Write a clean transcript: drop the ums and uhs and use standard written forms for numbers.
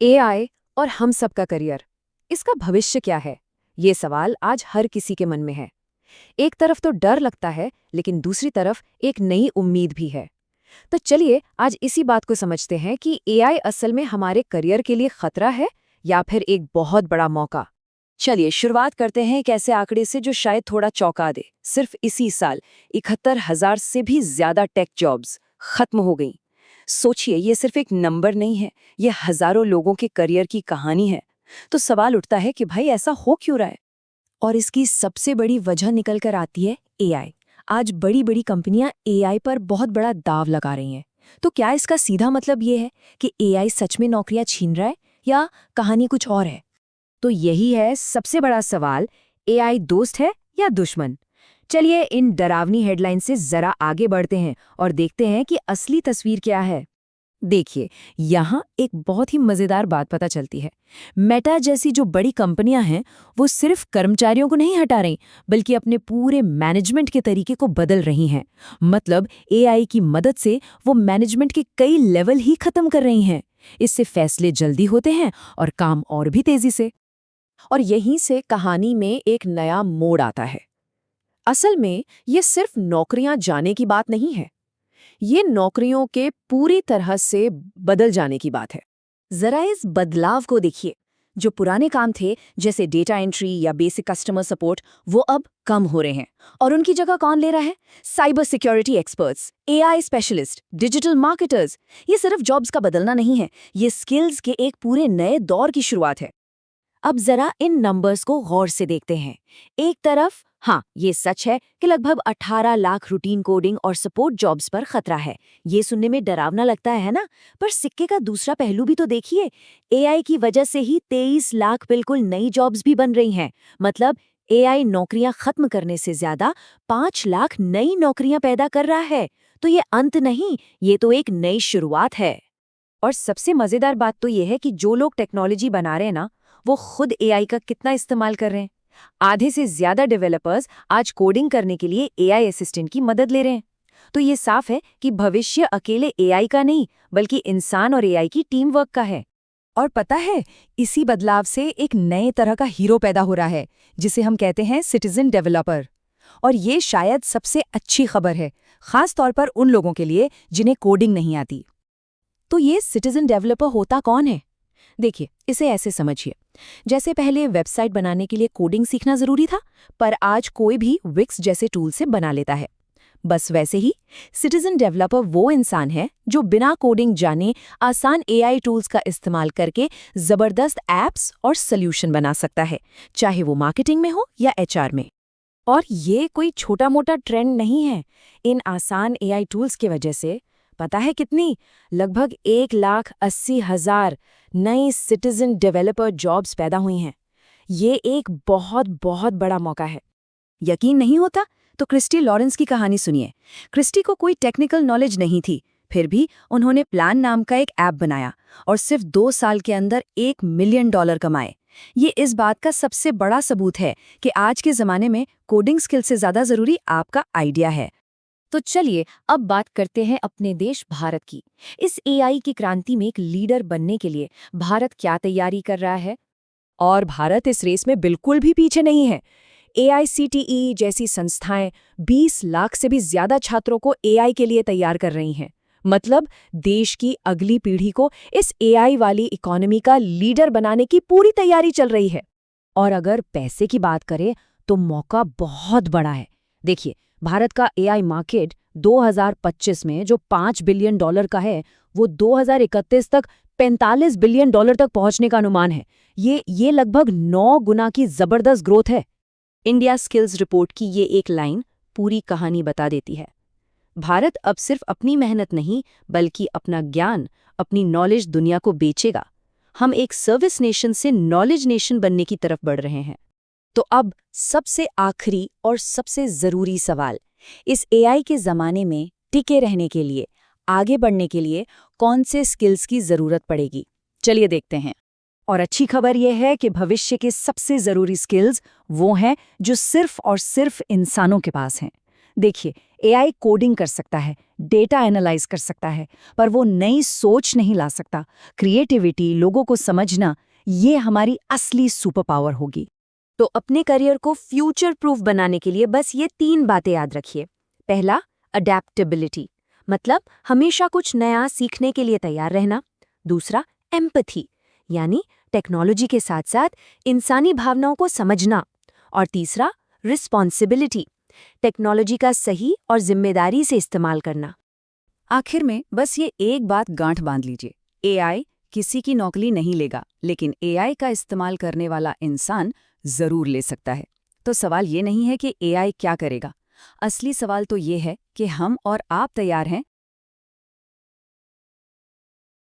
AI और हम सबका करियर, इसका भविष्य क्या है? ये सवाल आज हर किसी के मन में है। एक तरफ तो डर लगता है, लेकिन दूसरी तरफ एक नई उम्मीद भी है। तो चलिए आज इसी बात को समझते हैं कि एआई असल में हमारे करियर के लिए खतरा है या फिर एक बहुत बड़ा मौका। चलिए शुरुआत करते हैं एक ऐसे आंकड़े से जो शायद थोड़ा चौंका दे। सिर्फ इसी साल 71,000 से भी ज्यादा टेक जॉब्स खत्म हो गईं। सोचिए, ये सिर्फ एक नंबर नहीं है, ये हजारों लोगों के करियर की कहानी है। तो सवाल उठता है कि भाई ऐसा हो क्यों रहा है? और इसकी सबसे बड़ी वजह निकल कर आती है एआई। आज बड़ी बड़ी कंपनियां एआई पर बहुत बड़ा दाव लगा रही हैं। तो क्या इसका सीधा मतलब ये है कि एआई सच में नौकरियां छीन रहा है या कहानी कुछ और है? तो यही है सबसे बड़ा सवाल, एआई दोस्त है या दुश्मन? चलिए इन डरावनी हेडलाइन से जरा आगे बढ़ते हैं और देखते हैं कि असली तस्वीर क्या है। देखिए, यहाँ एक बहुत ही मजेदार बात पता चलती है। मेटा जैसी जो बड़ी कंपनियां हैं, वो सिर्फ कर्मचारियों को नहीं हटा रही, बल्कि अपने पूरे मैनेजमेंट के तरीके को बदल रही हैं। मतलब एआई की मदद से वो मैनेजमेंट के कई लेवल ही खत्म कर रही हैं। इससे फैसले जल्दी होते हैं और काम और भी तेजी से। और यहीं से कहानी में एक नया मोड़ आता है। असल में ये सिर्फ नौकरियां जाने की बात नहीं है, ये नौकरियों के पूरी तरह से बदल जाने की बात है। जरा इस बदलाव को देखिए। जो पुराने काम थे, जैसे डेटा एंट्री या बेसिक कस्टमर सपोर्ट, वो अब कम हो रहे हैं। और उनकी जगह कौन ले रहा है? Cyber security experts, AI specialist, digital marketers. ये सिर्फ जॉब्स का बदलना नहीं है, ये स्किल्स के एक पूरे नए दौर की शुरुआत है। अब जरा इन नंबर्स को गौर से देखते हैं। एक तरफ हाँ, ये सच है कि लगभग 18 लाख रूटीन कोडिंग और सपोर्ट जॉब्स पर खतरा है। ये सुनने में डरावना लगता है ना? पर सिक्के का दूसरा पहलू भी तो देखिए। एआई की वजह से ही 23 लाख बिल्कुल नई जॉब्स भी बन रही हैं। मतलब एआई नौकरियां खत्म करने से ज्यादा 5 लाख नई नौकरियां पैदा कर रहा है। तो ये अंत नहीं, ये तो एक नई शुरुआत है। और सबसे मजेदार बात तो ये है कि जो लोग टेक्नोलॉजी बना रहे हैं ना, वो खुद एआई का कितना इस्तेमाल कर रहे हैं। आधे से ज्यादा डेवलपर्स आज कोडिंग करने के लिए एआई असिस्टेंट की मदद ले रहे हैं। तो ये साफ है कि भविष्य अकेले एआई का नहीं, बल्कि इंसान और एआई की टीम वर्क का है। और पता है, इसी बदलाव से एक नए तरह का हीरो पैदा हो रहा है, जिसे हम कहते हैं सिटीजन डेवलपर। और ये शायद सबसे अच्छी खबर है, खास तौर पर उन लोगों के लिए जिन्हें कोडिंग नहीं आती। तो ये सिटीजन डेवलपर होता कौन है? देखिए, इसे ऐसे समझिए, जैसे पहले वेबसाइट बनाने के लिए कोडिंग सीखना जरूरी था, पर आज कोई भी विक्स जैसे टूल से बना लेता है। बस वैसे ही सिटीजन डेवलपर वो इंसान है जो बिना कोडिंग जाने आसान एआई टूल्स का इस्तेमाल करके जबरदस्त एप्स और सॉल्यूशन बना सकता है, चाहे वो मार्केटिंग में हो या एचआर में। और ये कोई छोटा मोटा ट्रेंड नहीं है। इन आसान एआई टूल्स की वजह से पता है कितनी? लगभग 1,80,000 नई सिटीजन डेवलपर जॉब्स पैदा हुई हैं। ये एक बहुत बहुत बड़ा मौका है। यकीन नहीं होता तो क्रिस्टी लॉरेंस की कहानी सुनिए। क्रिस्टी को कोई टेक्निकल नॉलेज नहीं थी, फिर भी उन्होंने प्लान नाम का एक ऐप बनाया और सिर्फ 2 साल के अंदर $1 मिलियन कमाए। ये इस बात का सबसे बड़ा सबूत है कि आज के जमाने में कोडिंग स्किल से ज्यादा जरूरी आपका आइडिया है। तो चलिए अब बात करते हैं अपने देश भारत की। इस एआई की क्रांति में एक लीडर बनने के लिए भारत क्या तैयारी कर रहा है? और भारत इस रेस में बिल्कुल भी पीछे नहीं है। एआईसीटीई जैसी संस्थाएं 20 लाख से भी ज्यादा छात्रों को एआई के लिए तैयार कर रही हैं। मतलब देश की अगली पीढ़ी को इस एआई वाली इकोनॉमी का लीडर बनाने की पूरी तैयारी चल रही है। और अगर पैसे की बात करें तो मौका बहुत बड़ा है। देखिए, भारत का एआई मार्केट 2025 में जो $5 बिलियन का है, वो 2031 तक $45 बिलियन तक पहुंचने का अनुमान है। ये लगभग 9 गुना की जबरदस्त ग्रोथ है। इंडिया स्किल्स रिपोर्ट की ये एक लाइन पूरी कहानी बता देती है। भारत अब सिर्फ अपनी मेहनत नहीं, बल्कि अपना ज्ञान, अपनी नॉलेज दुनिया को बेचेगा। हम एक सर्विस नेशन से नॉलेज नेशन बनने की तरफ बढ़ रहे हैं। तो अब सबसे आखिरी और सबसे जरूरी सवाल, इस एआई के जमाने में टिके रहने के लिए, आगे बढ़ने के लिए कौन से स्किल्स की जरूरत पड़ेगी? चलिए देखते हैं। और अच्छी खबर यह है कि भविष्य के सबसे जरूरी स्किल्स वो हैं जो सिर्फ और सिर्फ इंसानों के पास हैं। देखिए, एआई कोडिंग कर सकता है, डेटा एनालाइज कर सकता है, पर वो नई सोच नहीं ला सकता। क्रिएटिविटी, लोगों को समझना, ये हमारी असली सुपर पावर होगी। तो अपने करियर को फ्यूचर प्रूफ बनाने के लिए बस ये 3 बातें याद रखिए। पहला, अडेप्टेबिलिटी, मतलब हमेशा कुछ नया सीखने के लिए तैयार रहना। दूसरा, एम्पैथी, यानी टेक्नोलॉजी के साथ साथ इंसानी भावनाओं को समझना। और तीसरा, रिस्पॉन्सिबिलिटी, टेक्नोलॉजी का सही और जिम्मेदारी से इस्तेमाल करना। आखिर में बस ये एक बात गांठ बांध लीजिए, एआई किसी की नौकरी नहीं लेगा, लेकिन एआई का इस्तेमाल करने वाला इंसान जरूर ले सकता है। तो सवाल ये नहीं है कि एआई क्या करेगा, असली सवाल तो ये है कि हम और आप तैयार हैं